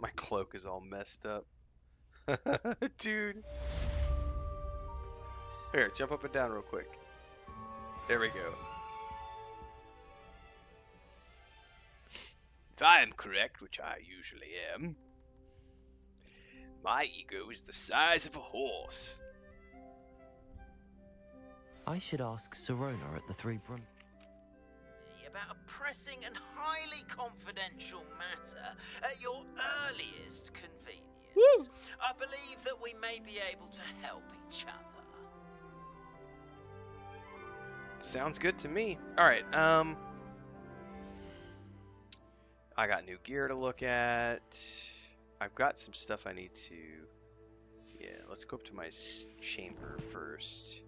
My cloak is all messed up. Dude. Here, jump up and down real quick. There we go. If I am correct, which I usually am, my ego is the size of a horse. I should ask Sirona at the Three Brun. About a pressing and highly confidential matter at your earliest convenience. Woo! I believe that we may be able to help each other. Sounds good to me. Alright, I got new gear to look at. I've got some stuff I need to... Yeah, let's go up to my chamber first.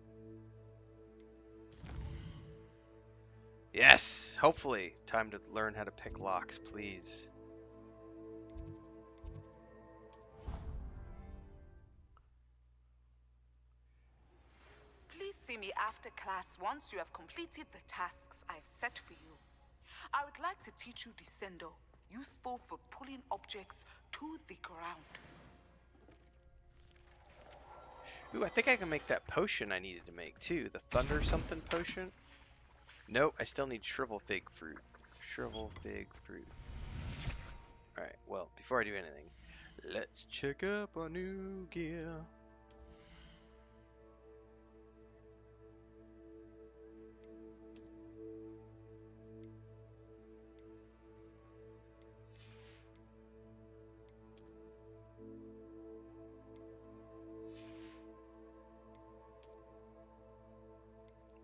Yes! Hopefully. Time to learn how to pick locks, please. Please see me after class once you have completed the tasks I've set for you. I would like to teach you Descendo, useful for pulling objects to the ground. Ooh, I think I can make that potion I needed to make too. The thunder something potion? Nope, I still need shrivel fig fruit. Shrivel fig fruit. Alright, well, before I do anything, let's check up our new gear.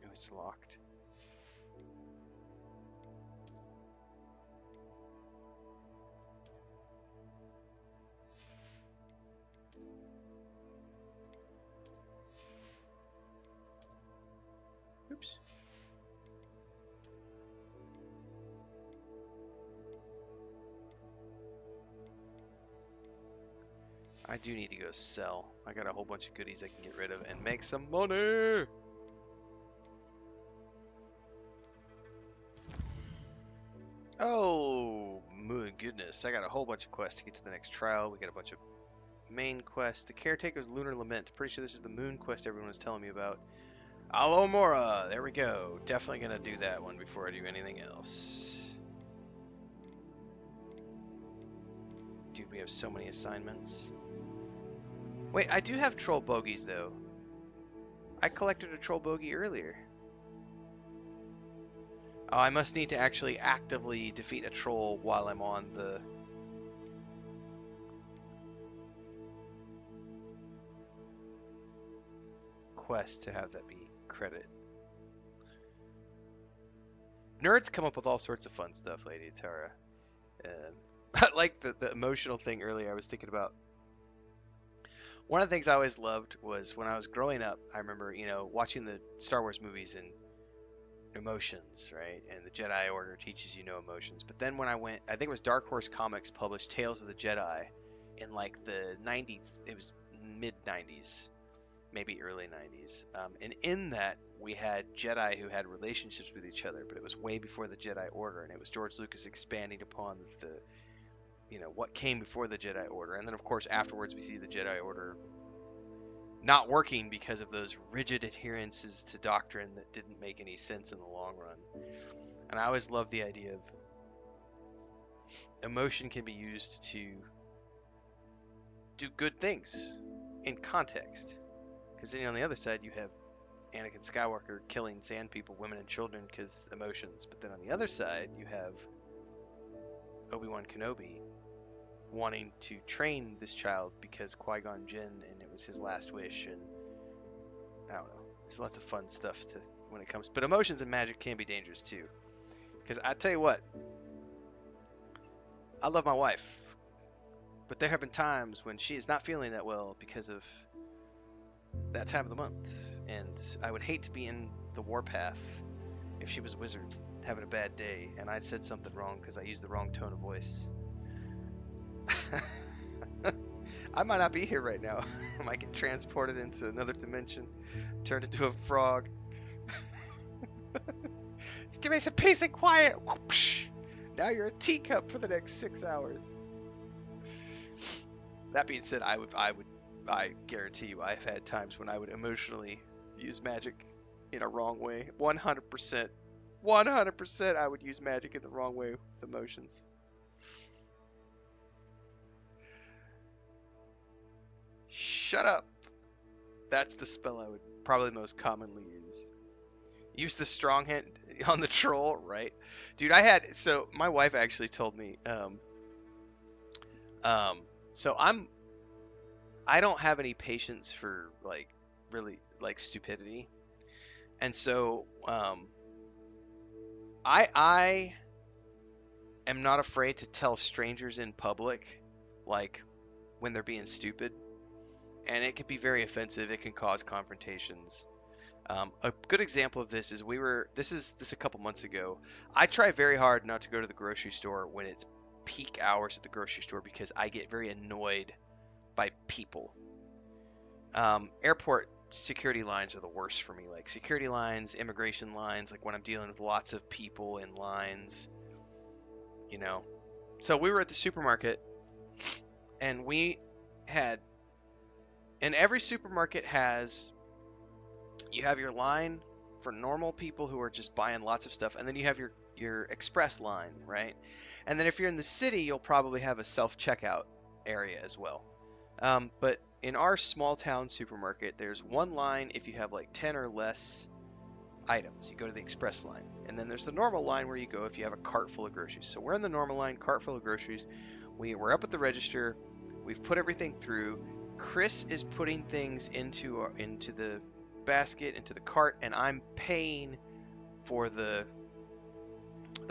Oh, it's locked. Oops. I do need to go sell. I got a whole bunch of goodies I can get rid of and make some money. Oh my goodness, I got a whole bunch of quests to get to the next trial. We got a bunch of main quests. The Caretaker's Lunar Lament. Pretty sure this is the moon quest everyone was telling me about. Alomora, there we go. Definitely gonna do that one before I do anything else. Dude, we have so many assignments. Wait, I do have troll bogies though. I collected a troll bogey earlier. Oh, I must need to actually actively defeat a troll while I'm on the... quest to have that be credit. Nerds come up with all sorts of fun stuff, Lady Tara. Like the emotional thing earlier, I was thinking about. One of the things I always loved was when I was growing up, I remember, you know, watching the Star Wars movies and emotions, right? And the Jedi Order teaches you no emotions. But then when I went, I think it was Dark Horse Comics published Tales of the Jedi in like the 90s, it was mid 90s, maybe early 90s. And in that, we had Jedi who had relationships with each other, but it was way before the Jedi Order, and it was George Lucas expanding upon the, you know, what came before the Jedi Order. And then, of course, afterwards, we see the Jedi Order not working because of those rigid adherences to doctrine that didn't make any sense in the long run. And I always loved the idea of emotion can be used to do good things in context. Because then on the other side, you have Anakin Skywalker killing sand people, women, and children because emotions. But then on the other side, you have Obi-Wan Kenobi wanting to train this child because Qui-Gon Jinn, and it was his last wish, and I don't know. There's lots of fun stuff to when it comes. But emotions and magic can be dangerous too. Because I tell you what, I love my wife, but there have been times when she is not feeling that well because of that time of the month, and I would hate to be in the warpath if she was a wizard having a bad day and I said something wrong because I used the wrong tone of voice. I might not be here right now. I might get transported into another dimension, turned into a frog. Just give me some peace and quiet. Whoopsh. Now you're a teacup for the next 6 hours. That being said, I guarantee you, I've had times when I would emotionally use magic in a wrong way. 100%, 100%, I would use magic in the wrong way with emotions. Shut up. That's the spell I would probably most commonly use. Use the strong hand on the troll, right? Dude, so my wife actually told me, um, so I don't have any patience for like really like stupidity. And so, I am not afraid to tell strangers in public, like when they're being stupid, and it can be very offensive. It can cause confrontations. A good example of this is this is a couple months ago. I try very hard not to go to the grocery store when it's peak hours at the grocery store because I get very annoyed by people. Airport security lines are the worst for me. Like security lines, immigration lines, like when I'm dealing with lots of people in lines, you know. So we were at the supermarket and and every supermarket you have your line for normal people who are just buying lots of stuff, and then you have your express line, right? And then if you're in the city, you'll probably have a self-checkout area as well. But in our small town supermarket, there's one line if you have like 10 or less items. You go to the express line. And then there's the normal line where you go if you have a cart full of groceries. So we're in the normal line, cart full of groceries. We're up at the register. We've put everything through. Chris is putting things into the basket, into the cart, and I'm paying for the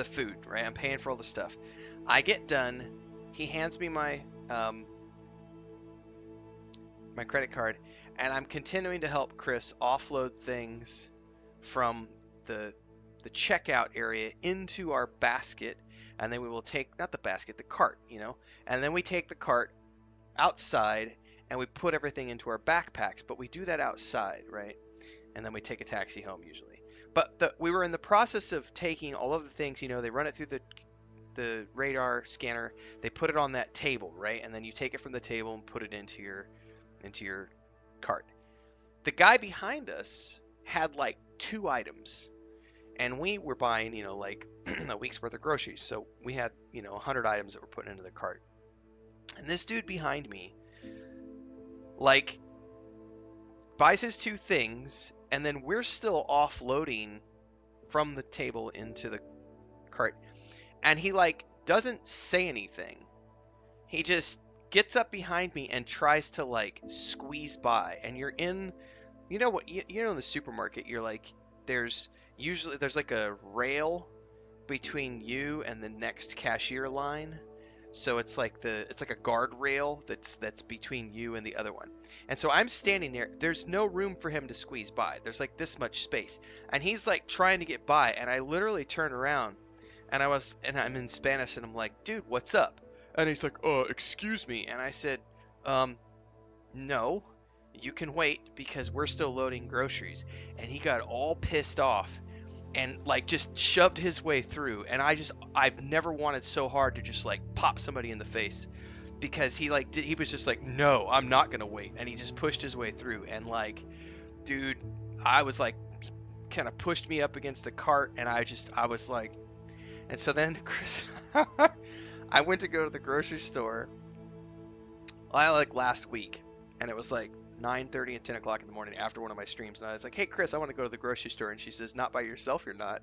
food, right? I'm paying for all the stuff. I get done. He hands me my my credit card, and I'm continuing to help Chris offload things from the checkout area into our basket, and then we will take, not the basket, the cart, and then we take the cart outside and we put everything into our backpacks, but we do that outside, right? And then we take a taxi home usually. But we were in the process of taking all of the things, they run it through the radar scanner, they put it on that table, right? And then you take it from the table and put it into your cart. The guy behind us had like 2 items, and we were buying, like a week's worth of groceries. So we had, 100 items that were put into the cart. And this dude behind me, like, buys his 2 things, and then we're still offloading from the table into the cart. And he, like, doesn't say anything. He just gets up behind me and tries to, like, squeeze by. And you're in, in the supermarket, you're like, there's like a rail between you and the next cashier line. So it's like a guardrail that's between you and the other one. And so I'm standing there. There's no room for him to squeeze by. There's like this much space. And he's like trying to get by, and I literally turn around and I'm in Spanish, and I'm like, "Dude, what's up?" And he's like, "Oh, excuse me." And I said, "No, you can wait because we're still loading groceries." And he got all pissed off and like just shoved his way through, and I've never wanted so hard to just like pop somebody in the face, because he was just like, "No, I'm not gonna wait," and he just pushed his way through. And like, dude, I was like, kind of pushed me up against the cart, and I was like, and so then Chris, I went to go to the grocery store like last week, and it was like 9:30 and 10 o'clock in the morning after one of my streams, and I was like, "Hey Chris, I want to go to the grocery store." And she says, "Not by yourself, you're not."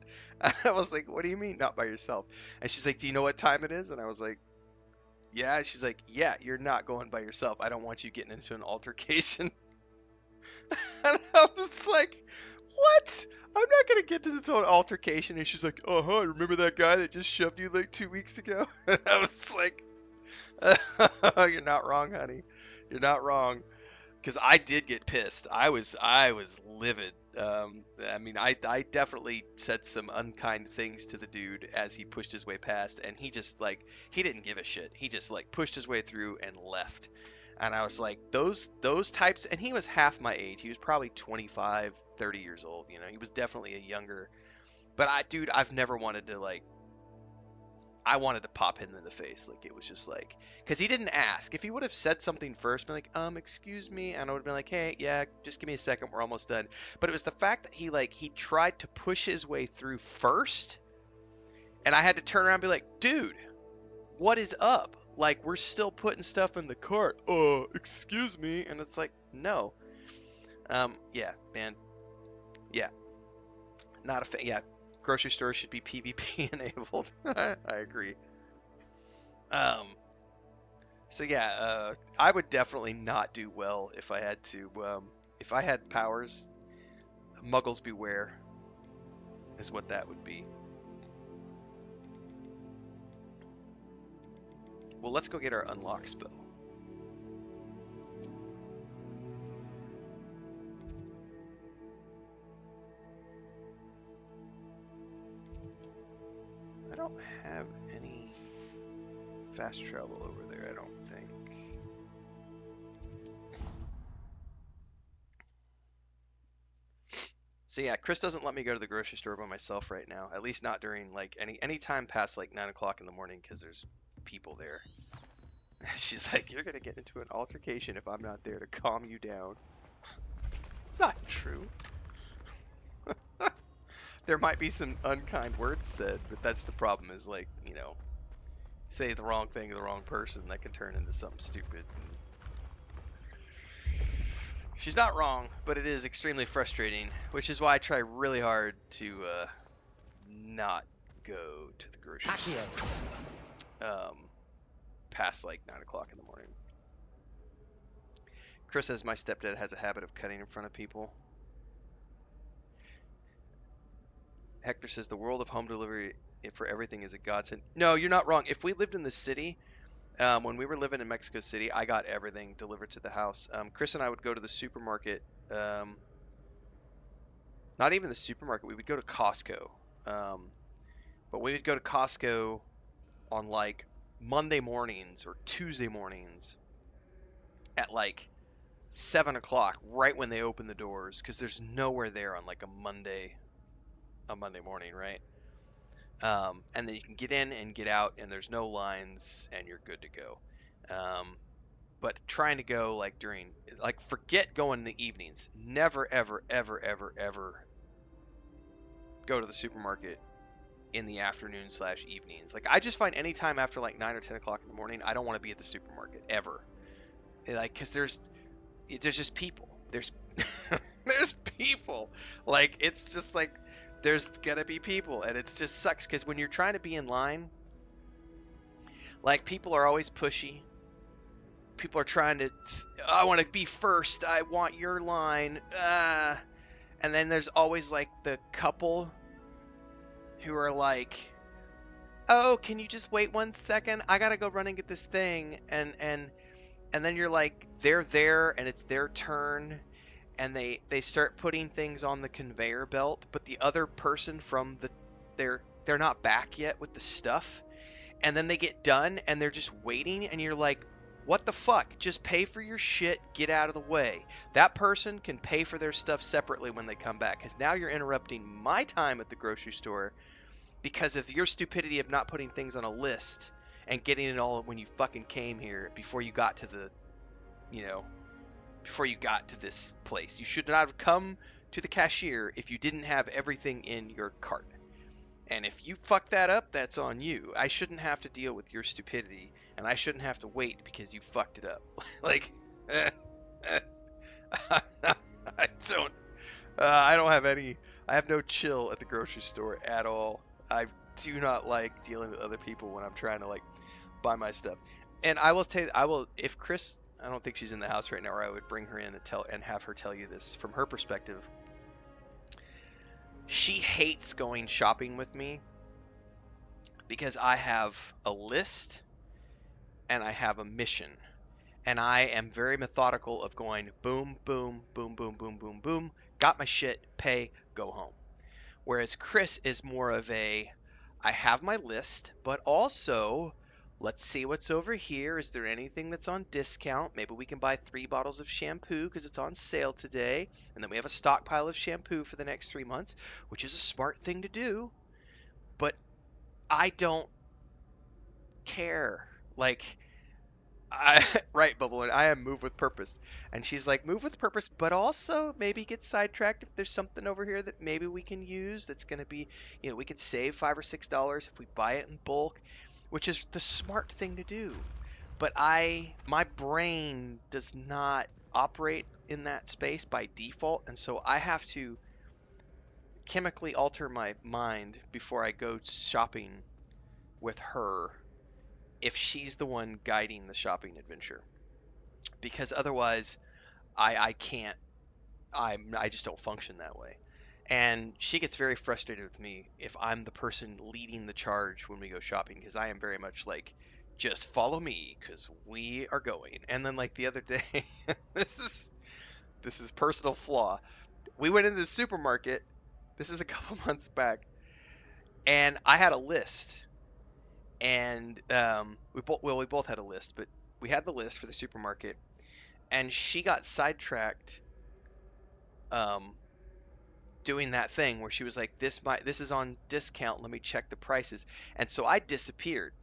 I was like, "What do you mean not by yourself?" And she's like, "Do you know what time it is?" And I was like, "Yeah." And she's like, "Yeah, you're not going by yourself. I don't want you getting into an altercation." And I was like, "What? I'm not gonna get to this whole altercation." And she's like, "Uh-huh, remember that guy that just shoved you like 2 weeks ago?" And I was like, "You're not wrong, honey. You're not wrong." Because I did get pissed. I was livid. I mean, I definitely said some unkind things to the dude as he pushed his way past, and he just like, he didn't give a shit. He just like pushed his way through and left. And I was like, those types, and he was half my age. He was probably 25, 30 years old. He was definitely a younger. But dude, I've never wanted to like. I wanted to pop him in the face. Like, it was just like, because he didn't ask. If he would have said something first, been like, excuse me, and I would have been like, hey, yeah, just give me a second, we're almost done. But it was the fact that he tried to push his way through first, and I had to turn around and be like, dude, what is up? Like, we're still putting stuff in the cart. Excuse me. And it's like, no. Yeah, man. Yeah. Not a fan. Yeah. Grocery stores should be PvP enabled. I agree. So yeah, I would definitely not do well if I had to, if I had powers. Muggles beware is what that would be. Well, let's go get our unlock spell. I don't have any fast travel over there, I don't think. So yeah, Chris doesn't let me go to the grocery store by myself right now. At least not during like any time past like 9 o'clock in the morning, because there's people there. She's like, you're gonna get into an altercation if I'm not there to calm you down. It's not true. There might be some unkind words said, but that's the problem is like, you know, say the wrong thing to the wrong person, that can turn into something stupid. She's not wrong, but it is extremely frustrating, which is why I try really hard to not go to the grocery store past like 9 o'clock in the morning. Chris says my stepdad has a habit of cutting in front of people. Hector says the world of home delivery for everything is a godsend. No, you're not wrong. If we lived in the city, when we were living in Mexico City, I got everything delivered to the house. Chris and I would go to the supermarket. Not even the supermarket. We would go to Costco. But we would go to Costco on like Monday mornings or Tuesday mornings at like 7 o'clock, right when they open the doors, because there's nowhere there on like a Monday morning, right? And then you can get in and get out, and there's no lines, and you're good to go. But trying to go like during, like, forget going in the evenings. Never, ever, ever, ever, ever go to the supermarket in the afternoon / evenings. Like, I just find any time after like 9 or 10 o'clock in the morning, I don't want to be at the supermarket ever. Like, because there's just people. There's there's people. Like, it's just like there's gonna be people, and it just sucks because when you're trying to be in line, like, people are always pushy. People are trying to, I want to be first. I want your line. And then there's always like the couple who are like, oh, can you just wait 1 second? I gotta go run and get this thing. And then you're like, they're there and it's their turn, and they start putting things on the conveyor belt, but the other person from they're not back yet with the stuff, and then they get done and they're just waiting, and you're like, what the fuck? Just pay for your shit, get out of the way. That person can pay for their stuff separately when they come back, because now you're interrupting my time at the grocery store because of your stupidity of not putting things on a list and getting it all when you fucking came here before you got to the, you know, before you got to this place. You should not have come to the cashier if you didn't have everything in your cart. And if you fuck that up, that's on you. I shouldn't have to deal with your stupidity, and I shouldn't have to wait because you fucked it up. Like, I don't have any, I have no chill at the grocery store at all. I do not like dealing with other people when I'm trying to, like, buy my stuff. And I will tell you, if Chris, I don't think she's in the house right now, or I would bring her in and have her tell you this from her perspective. She hates going shopping with me because I have a list and I have a mission. And I am very methodical of going boom, boom, boom, boom, boom, boom, boom, got my shit, pay, go home. Whereas Chris is more of a, I have my list, but also, let's see what's over here. Is there anything that's on discount? Maybe we can buy 3 bottles of shampoo because it's on sale today. And then we have a stockpile of shampoo for the next 3 months, which is a smart thing to do. But I don't care. Like, I right, Bubble, and I am move with purpose. And she's like, move with purpose, but also maybe get sidetracked if there's something over here that maybe we can use that's going to be, we could save $5 or $6 if we buy it in bulk, which is the smart thing to do. But my brain does not operate in that space by default, and so I have to chemically alter my mind before I go shopping with her if she's the one guiding the shopping adventure, because otherwise I can't. I just don't function that way. And she gets very frustrated with me if I'm the person leading the charge when we go shopping, because I am very much like, just follow me because we are going. And then like the other day, this is personal flaw. We went into the supermarket. This is a couple months back, and I had a list, and we both had a list, but we had the list for the supermarket, and she got sidetracked um, doing that thing where she was like, this is on discount, let me check the prices. And so I disappeared.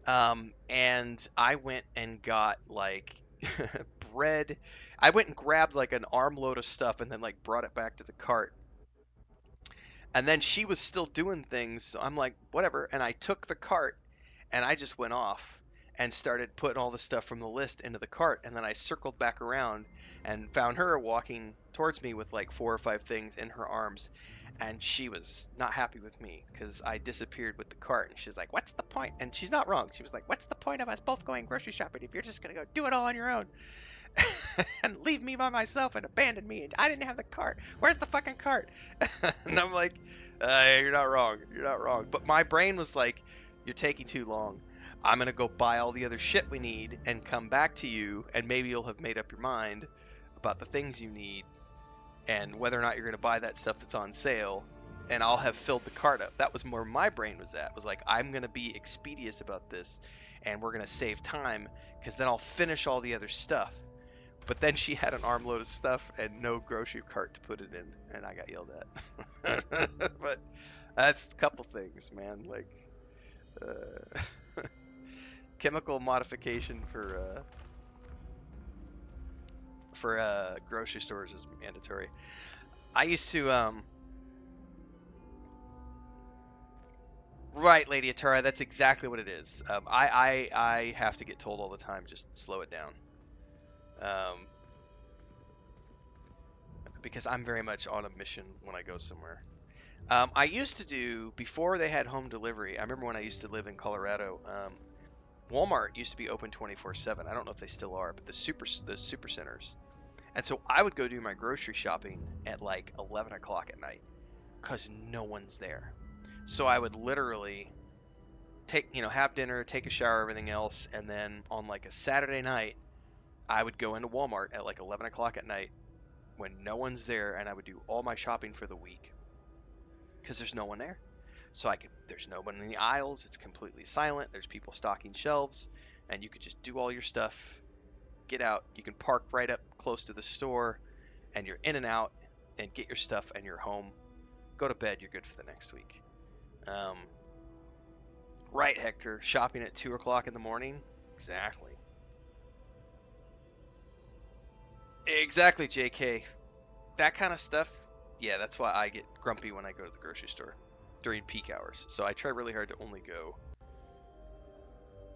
And I went and got like bread. I went and grabbed like an armload of stuff and then like brought it back to the cart. And then she was still doing things, so I'm like, whatever. And I took the cart and I just went off and started putting all the stuff from the list into the cart. And then I circled back around and found her walking towards me with like 4 or 5 things in her arms. And she was not happy with me because I disappeared with the cart. And she's like, what's the point? And she's not wrong. She was like, what's the point of us both going grocery shopping if you're just going to go do it all on your own? And leave me by myself and abandon me. And I didn't have the cart. Where's the fucking cart? And I'm like, you're not wrong. You're not wrong. But my brain was like, you're taking too long. I'm going to go buy all the other shit we need and come back to you. And maybe you'll have made up your mind about the things you need and whether or not you're going to buy that stuff that's on sale. And I'll have filled the cart up. That was where my brain was at. Was like, I'm going to be expeditious about this. And we're going to save time because then I'll finish all the other stuff. But then she had an armload of stuff and no grocery cart to put it in, and I got yelled at. But that's a couple things, man. Like chemical modification for grocery stores is mandatory. I used to right, Lady Atara. That's exactly what it is. I have to get told all the time, just slow it down. Because I'm very much on a mission when I go somewhere. I used to do, before they had home delivery, I remember when I used to live in Colorado, Walmart used to be open 24/7. I don't know if they still are, but the super centers. And so I would go do my grocery shopping at like 11 o'clock at night because no one's there. So I would literally have dinner, take a shower, everything else, and then on like a Saturday night, I would go into Walmart at like 11 o'clock at night when no one's there, and I would do all my shopping for the week because there's no one there. So there's no one in the aisles. It's completely silent. There's people stocking shelves, and you could just do all your stuff, get out. You can park right up close to the store, and you're in and out, and get your stuff, and you're home. Go to bed. You're good for the next week. Right, Hector. Shopping at 2 o'clock in the morning. Exactly. Exactly, JK. That kind of stuff. Yeah, that's why I get grumpy when I go to the grocery store during peak hours. So I try really hard to only go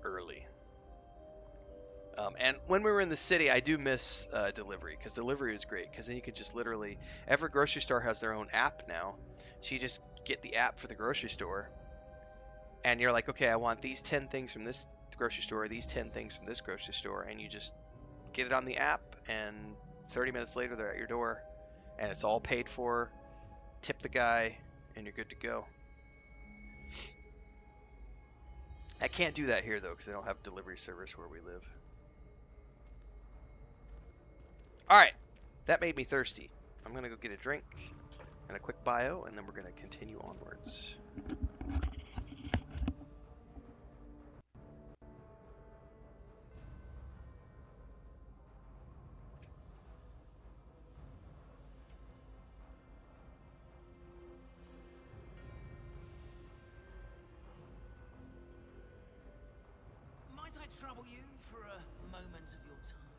early. And when we were in the city, I do miss delivery because delivery is great because then you can just literally, every grocery store has their own app now. So you just get the app for the grocery store and you're like, okay, I want these 10 things from this grocery store, these 10 things from this grocery store, and you just get it on the app and 30 minutes later they're at your door and it's all paid for. Tip the guy and you're good to go. I can't do that here though because they don't have delivery service where we live. Alright, that made me thirsty. I'm going to go get a drink and a quick bio, and then we're going to continue onwards. trouble you for a moment of your time?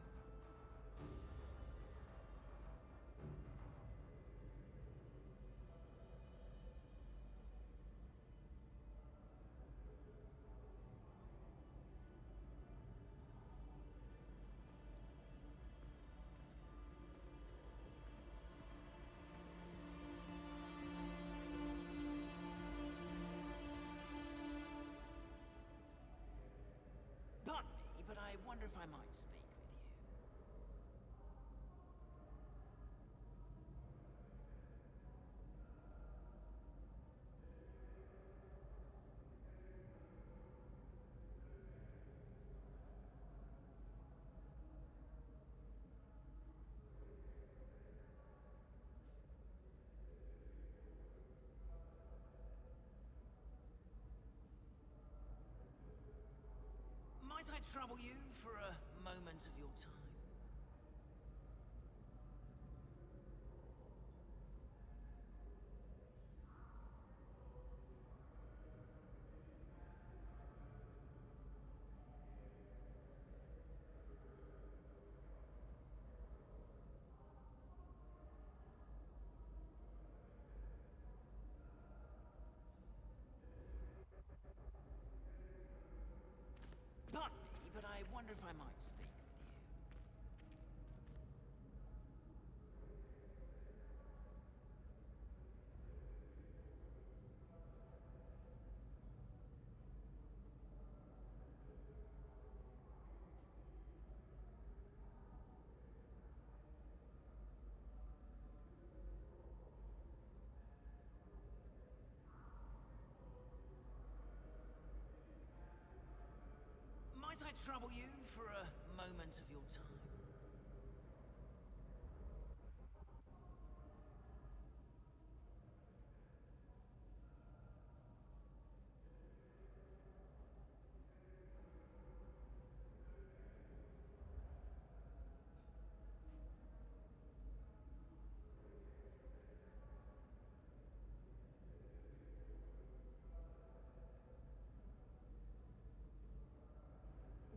Pardon me, but I wonder if I might speak with you. Might I trouble you for a moment of your time? Pardon me, but I wonder if I might speak with you. Might I trouble you for a moment of your time?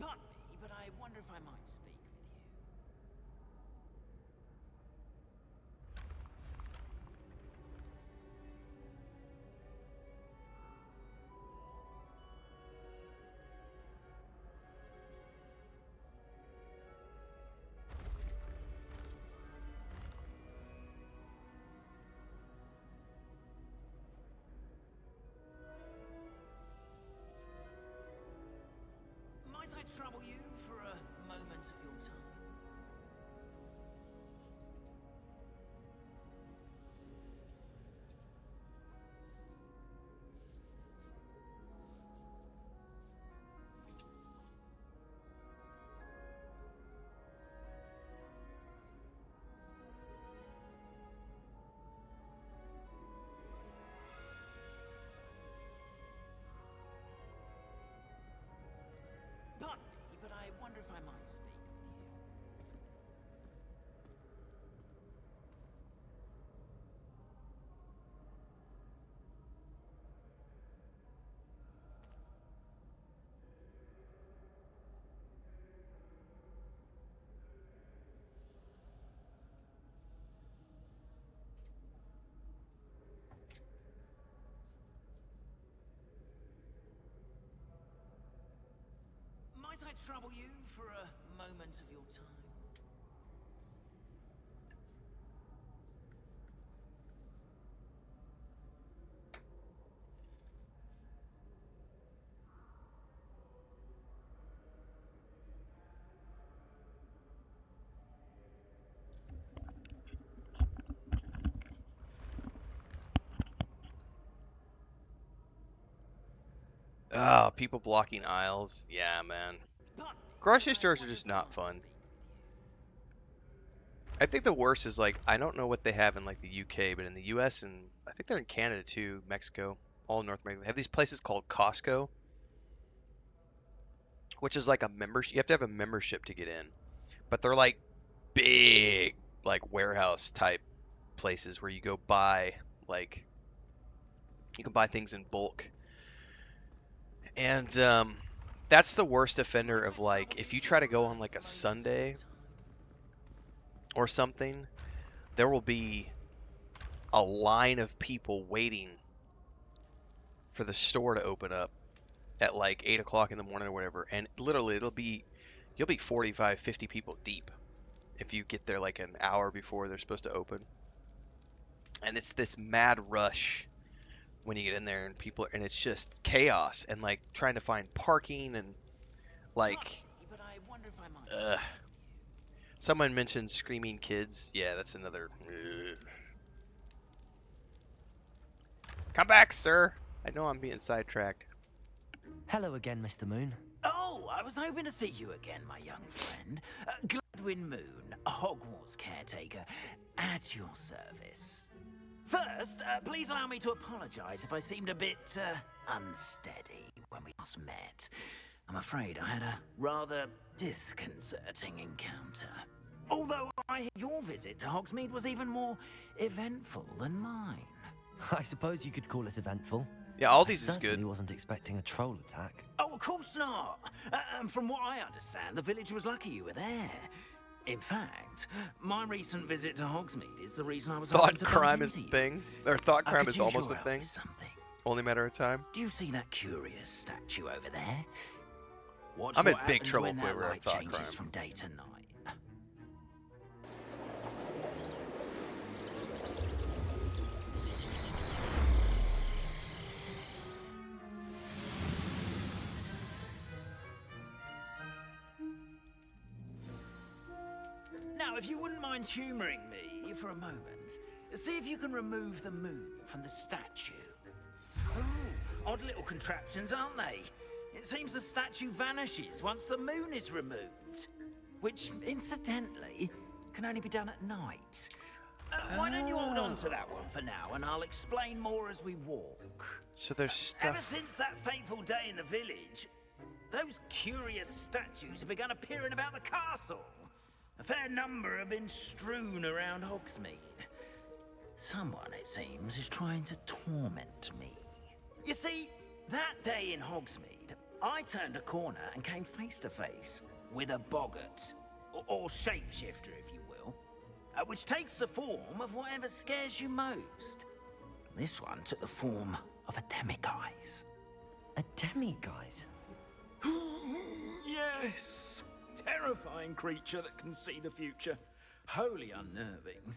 Pardon me, but I wonder if I might speak with you. Might I trouble you for a moment of your time? Pardon me, but I wonder if I might speak with you. Might I trouble you for a moment of your time? Oh, people blocking aisles. Yeah, man. Pardon me, Grocery but I stores are wonder just if I not might fun. speak with I think the worst is like I don't know what they have in like the UK, but in the US and I think they're in Canada too, Mexico, all North America. They have these places called Costco, which is like a membership. You have to have a membership to get in, but they're like big, like warehouse type places where you go buy like you can buy things in bulk, and That's the worst offender of, like, if you try to go on like a Sunday or something, there will be a line of people waiting for the store to open up at like 8 o'clock in the morning or whatever, and literally you'll be 45, 50 people deep if you get there like an hour before they're supposed to open. And it's this mad rush when you get in there, and it's just chaos, and like trying to find parking, and like, But I wonder if I might ugh. Someone mentioned screaming kids. Yeah, that's another. Ugh. Come back, sir. I know I'm being sidetracked. Hello again, Mr. Moon. Oh, I was hoping to see you again, my young friend. Gladwin Moon, Hogwarts caretaker, at your service. First, please allow me to apologize if I seemed a bit unsteady when we last met. I'm afraid I had a rather disconcerting encounter. Although I hear your visit to Hogsmeade was even more eventful than mine. I suppose you could call it eventful. Yeah, all I these is certainly good. wasn't expecting a troll attack. Oh, of course not. From what I understand, the village was lucky you were there. In fact, my recent visit to Hogsmeade is the reason I was hoping Thought to crime bump is into the you. thing. Or thought I crime could is use almost your a help thing. with something. Only a matter of time. Do you see that curious statue over there? Watch I'm in what big happens trouble when if that we were a light thought changes crime. from day to night. Now, if you wouldn't mind humouring me for a moment, see if you can remove the moon from the statue. Ooh, odd little contraptions, aren't they? It seems the statue vanishes once the moon is removed, which, incidentally, can only be done at night. Why don't you hold on to that one for now, and I'll explain more as we walk. So there's Ever stuff. since that fateful day in the village, those curious statues have begun appearing about the castle. A fair number have been strewn around Hogsmeade. Someone, it seems, is trying to torment me. You see, that day in Hogsmeade, I turned a corner and came face to face with a boggart, or shapeshifter, if you will, which takes the form of whatever scares you most. This one took the form of a demiguise. A demiguise? Yes! Terrifying creature that can see the future. Wholly unnerving.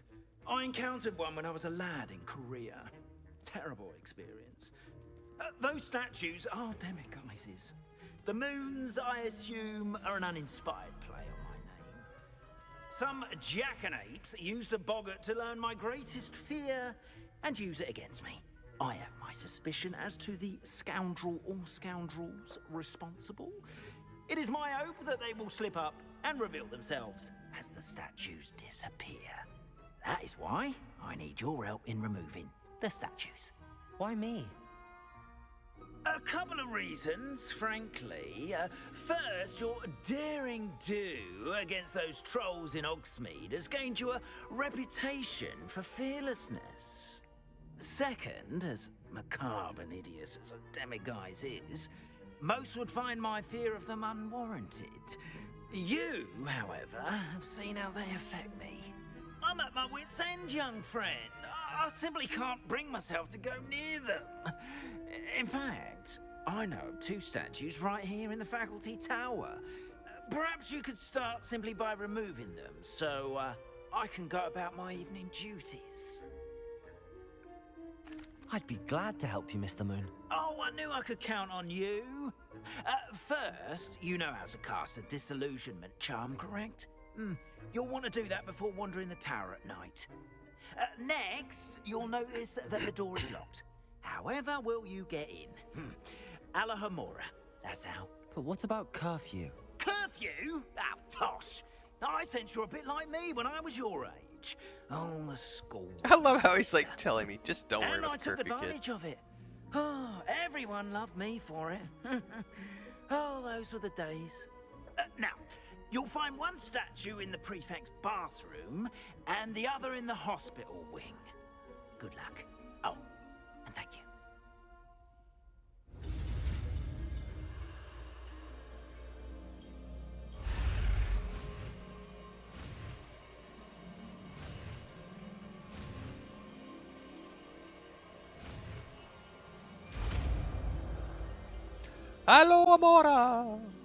I encountered one when I was a lad in Korea. Terrible experience. Those statues are demiguises. The moons, I assume, are an uninspired play on my name. Some jackanapes used a boggart to learn my greatest fear and use it against me. I have my suspicion as to the scoundrel or scoundrels responsible. It is my hope that they will slip up and reveal themselves as the statues disappear. That is why I need your help in removing the statues. Why me? A couple of reasons, frankly. First, your daring do against those trolls in Hogsmeade has gained you a reputation for fearlessness. Second, as macabre and hideous as a demiguise is, most would find my fear of them unwarranted. You, however, have seen how they affect me. I'm at my wit's end, young friend. I simply can't bring myself to go near them. In fact, I know of two statues right here in the faculty tower. Perhaps you could start simply by removing them, so I can go about my evening duties. I'd be glad to help you, Mr. Moon. Oh, I knew I could count on you. First, you know how to cast a disillusionment charm, correct? You'll want to do that before wandering the tower at night. Next, you'll notice that the door is locked. However will you get in? Alahamora, that's how. But what about curfew? Curfew? Oh, tosh. I sense you're a bit like me when I was your age. Oh, the school. I love how he's like telling me, just don't worry And I about the took curfew, kid. advantage of it. Oh, everyone loved me for it. Oh, those were the days. Now, you'll find one statue in the prefect's bathroom and the other in the hospital wing. Good luck. Oh, and thank you. Hello, Amora.